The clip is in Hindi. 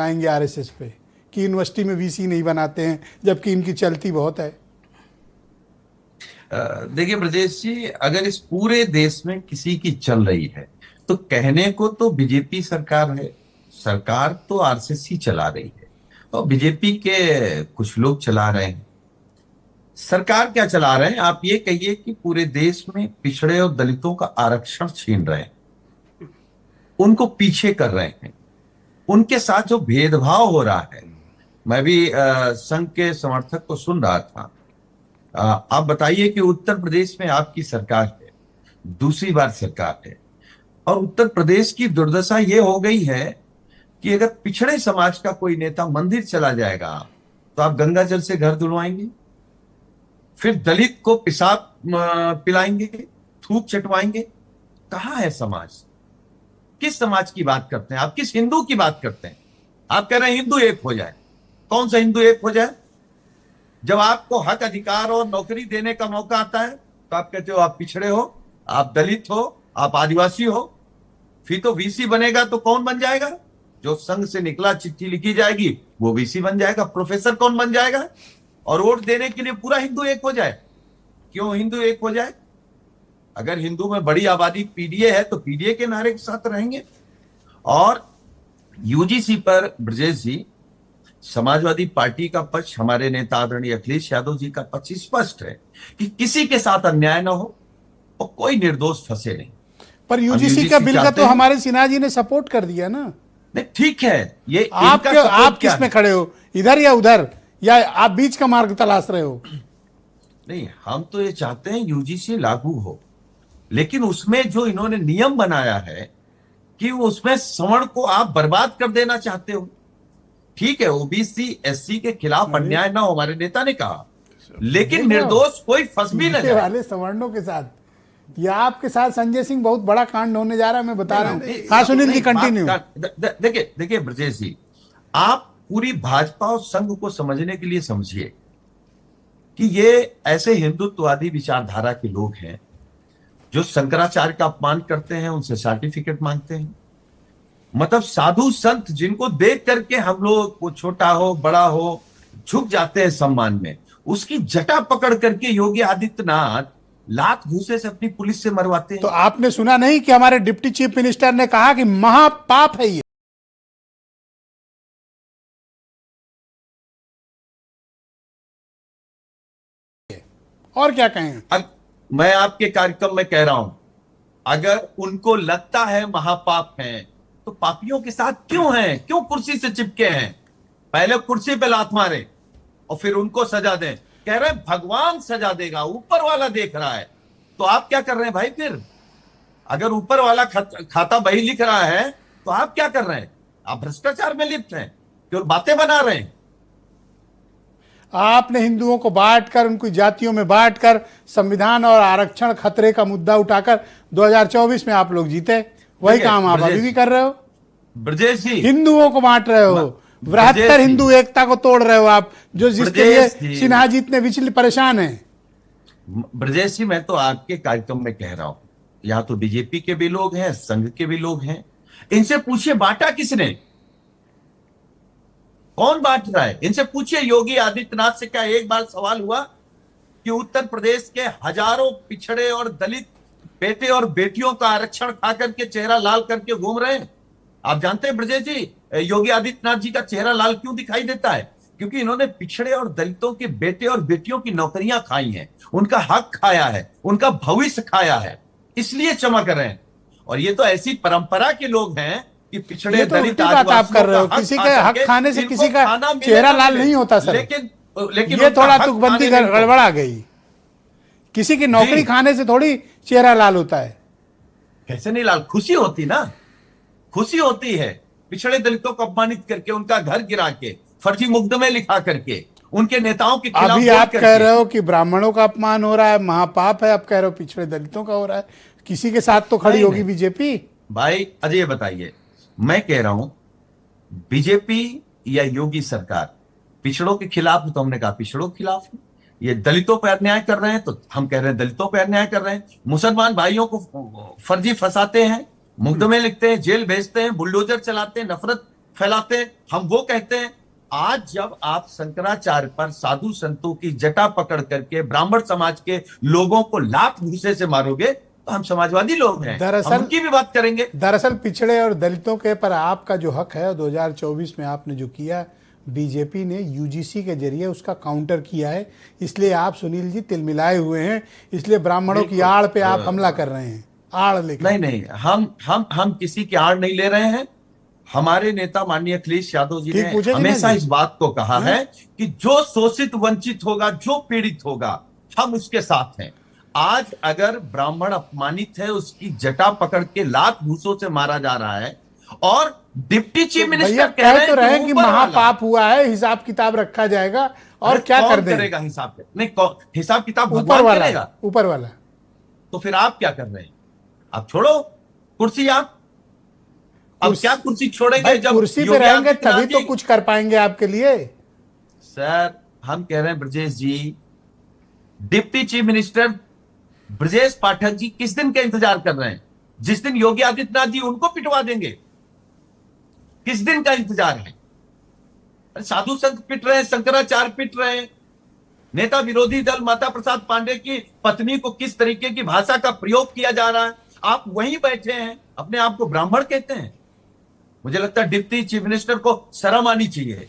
आएंगे आरएसएस पे कि यूनिवर्सिटी में वीसी नहीं बनाते हैं, जबकि इनकी चलती बहुत है। देखिए ब्रजेश जी, अगर इस पूरे देश में किसी की चल रही है तो कहने को तो बीजेपी सरकार है, सरकार तो आरएसएस ही चला रही है और बीजेपी के कुछ लोग चला रहे हैं। सरकार क्या चला रहे हैं? आप ये कहिए कि पूरे देश में पिछड़े और दलितों का आरक्षण छीन रहे हैं, उनको पीछे कर रहे हैं, उनके साथ जो भेदभाव हो रहा है। मैं भी संघ के समर्थक को सुन रहा था। आप बताइए कि उत्तर प्रदेश में आपकी सरकार है, दूसरी बार सरकार है, और उत्तर प्रदेश की दुर्दशा ये हो गई है कि अगर पिछड़े समाज का कोई नेता मंदिर चला जाएगा तो आप गंगा जल से घर धुलवाएंगे, फिर दलित को पेशाब पिलाएंगे, थूक चटवाएंगे। कहाँ है समाज? किस समाज की बात करते हैं आप? किस हिंदू की बात करते हैं? आप कह रहे हैं हिंदू एक हो जाए। कौन सा हिंदू एक हो जाए? जब आपको हक अधिकार और नौकरी देने का मौका आता है तो आप कहते हो आप पिछड़े हो, आप दलित हो, आप आदिवासी हो। फिर तो वीसी बनेगा तो कौन बन जाएगा? जो संघ से निकला, चिट्ठी लिखी जाएगी वो वीसी बन जाएगा। प्रोफेसर कौन बन जाएगा? और वोट देने के लिए पूरा हिंदू एक हो जाए। क्यों हिंदू एक हो जाए? अगर हिंदू में बड़ी आबादी पीडीए है तो पीडीए के नारे के साथ रहेंगे। और यूजीसी पर ब्रजेश जी, समाजवादी पार्टी का पक्ष, हमारे नेता आदरणीय अखिलेश यादव जी का पक्ष स्पष्ट है कि किसी के साथ अन्याय ना हो और कोई निर्दोष फंसे नहीं। पर यूजीसी का बिल का तो हमारे सिन्हा जी ने सपोर्ट कर दिया ना। नहीं, ठीक है, ये आप किस में खड़े हो, इधर या उधर, या आप बीच का मार्ग तलाश रहे हो? नहीं, हम तो ये चाहते हैं यूजीसी लागू हो, लेकिन उसमें जो इन्होंने नियम बनाया है कि उसमें सवर्ण को आप बर्बाद कर देना चाहते हो। ठीक है, ओबीसी एससी के खिलाफ अन्याय ना हो, हमारे नेता ने कहा, लेकिन निर्दोष कोई फंस भी न जाए। वाले सवर्णों के साथ या आपके साथ संजय सिंह बहुत बड़ा कांड होने जा रहा है, मैं बता रहा हूं। हाँ सुनील जी, कंटिन्यू। देखिए ब्रजेश जी, आप पूरी भाजपा और संघ को समझने के लिए समझिए कि ये ऐसे हिंदुत्ववादी विचारधारा के लोग हैं जो शंकराचार्य का अपमान करते हैं, उनसे सर्टिफिकेट मांगते हैं। मतलब साधु संत जिनको देख करके हम लोग, वो छोटा हो बड़ा हो, झुक जाते हैं सम्मान में, उसकी जटा पकड़ करके योगी आदित्यनाथ लात घूसे से अपनी पुलिस से मरवाते हैं। तो आपने सुना नहीं कि हमारे डिप्टी चीफ मिनिस्टर ने कहा कि महापाप है ये? और क्या कहें? मैं आपके कार्यक्रम में कह रहा हूं, अगर उनको लगता है महापाप है तो पापियों के साथ क्यों हैं? क्यों कुर्सी से चिपके हैं? पहले कुर्सी पे लात मारे और फिर उनको सजा दें। कह रहे हैं भगवान सजा देगा, ऊपर वाला देख रहा है। तो आप क्या कर रहे हैं भाई? फिर अगर ऊपर वाला खाता बही लिख रहा है तो आप क्या कर रहे हैं? आप भ्रष्टाचार में लिप्त हैं, केवल बातें बना रहे हैं। आपने हिंदुओं को बांटकर, उनकी जातियों में बांटकर, संविधान और आरक्षण खतरे का मुद्दा उठाकर 2024 में आप लोग जीते। वही काम आप अभी भी कर रहे हो। ब्रजेश जी, हिंदुओं को बांट रहे हो, बृहत्तर हिंदू एकता को तोड़ रहे हो आप, जो जिसके लिए सिन्हा जी इतने विचलित परेशान है। ब्रजेश जी, मैं तो आपके कार्यक्रम में कह रहा हूं, यहाँ तो बीजेपी के भी लोग हैं, संघ के भी लोग हैं, इनसे पूछिए बांटा किसने? कौन बांट रहा है? इनसे पूछिए योगी आदित्यनाथ से क्या एक बार सवाल हुआ कि उत्तर प्रदेश के हजारों पिछड़े और दलित बेटे और बेटियों का आरक्षण खा करके चेहरा लाल करके घूम रहे हैं? आप जानते हैं ब्रजेश जी, योगी आदित्यनाथ जी का चेहरा लाल क्यों दिखाई देता है? क्योंकि इन्होंने पिछड़े और दलितों के बेटे और बेटियों की नौकरियां खाई हैं, उनका हक खाया है, उनका भविष्य खाया है, इसलिए चमक रहे हैं। और ये तो ऐसी परंपरा के लोग हैं कि पिछड़े तो दलित बात आप कर रहे हो। किसी के हक खाने से किसी का चेहरा लाल नहीं होता सर। लेकिन ये थोड़ा तुकबंदी गड़बड़ा गई। किसी की नौकरी खाने से थोड़ी चेहरा लाल होता है। कैसे नहीं लाल? खुशी होती ना, खुशी होती है पिछड़े दलितों को अपमानित करके, उनका घर गिरा के, फर्जी मुकदमे लिखा करके, उनके नेताओं के खिलाफ। अभी आप कह रहे हो कि ब्राह्मणों का अपमान हो रहा है, महापाप है, आप कह रहे हो पिछड़े दलितों का हो रहा है। किसी के साथ तो खड़ी होगी बीजेपी। भाई अजय बताइए, मैं कह रहा हूं बीजेपी या योगी सरकार पिछड़ों के खिलाफ, तो हमने कहा पिछड़ों के खिलाफ है। ये दलितों पर अन्याय कर रहे हैं तो हम कह रहे हैं दलितों पर अन्याय कर रहे हैं। मुसलमान भाइयों को फर्जी फंसाते हैं, मुकदमे लिखते हैं, जेल भेजते हैं, बुलडोजर चलाते हैं, नफरत फैलाते हैं, हम वो कहते हैं। आज जब आप शंकराचार्य पर साधु संतों की जटा पकड़ करके ब्राह्मण समाज के लोगों को लात घूसे से मारोगे, तो हम समाजवादी लोग हैं, दरअसल हम उनकी भी बात करेंगे। दरअसल पिछड़े और दलितों के पर आपका जो हक है 2024 में आपने जो किया, बीजेपी ने यूजीसी के जरिए उसका काउंटर किया है, इसलिए आप सुनील जी तिलमिलाए हुए हैं, इसलिए ब्राह्मणों की आड़ पे आप हमला कर रहे हैं, आड़ लेकर। नहीं नहीं, हम किसी की आड़ नहीं ले रहे हैं। हमारे नेता माननीय अखिलेश यादव जी ने हमेशा इस बात को कहा है कि जो शोषित वंचित होगा, जो पीड़ित होगा, हम उसके साथ हैं। आज अगर ब्राह्मण अपमानित है, उसकी जटा पकड़ के लात घूसों से मारा जा रहा है, और डिप्टी चीफ मिनिस्टर कह रहे हैं कि महापाप हुआ है, हिसाब किताब रखा जाएगा, और क्या कर देगा हिसाब? नहीं, हिसाब किताब ऊपर वाला, ऊपर वाला। तो फिर आप क्या कर रहे हैं? आप छोड़ो कुर्सी। आप अब क्या कुर्सी छोड़ेंगे? जब कुर्सी पे रहेंगे तभी तो कुछ कर पाएंगे आपके लिए। सर, हम कह रहे हैं ब्रजेश जी, deputy chief minister Brajesh Pathak ji किस दिन का इंतजार कर रहे हैं? जिस दिन योगी आदित्यनाथ जी उनको पिटवा देंगे, किस दिन का इंतजार है? साधु संत पिट रहे हैं, शंकराचार्य पिट रहे हैं, नेता विरोधी दल माता प्रसाद पांडे की पत्नी को किस तरीके की भाषा का प्रयोग किया जा रहा है, आप वहीं बैठे हैं, अपने आप को ब्राह्मण कहते हैं। मुझे लगता है डिप्टी चीफ मिनिस्टर को शर्म आनी चाहिए।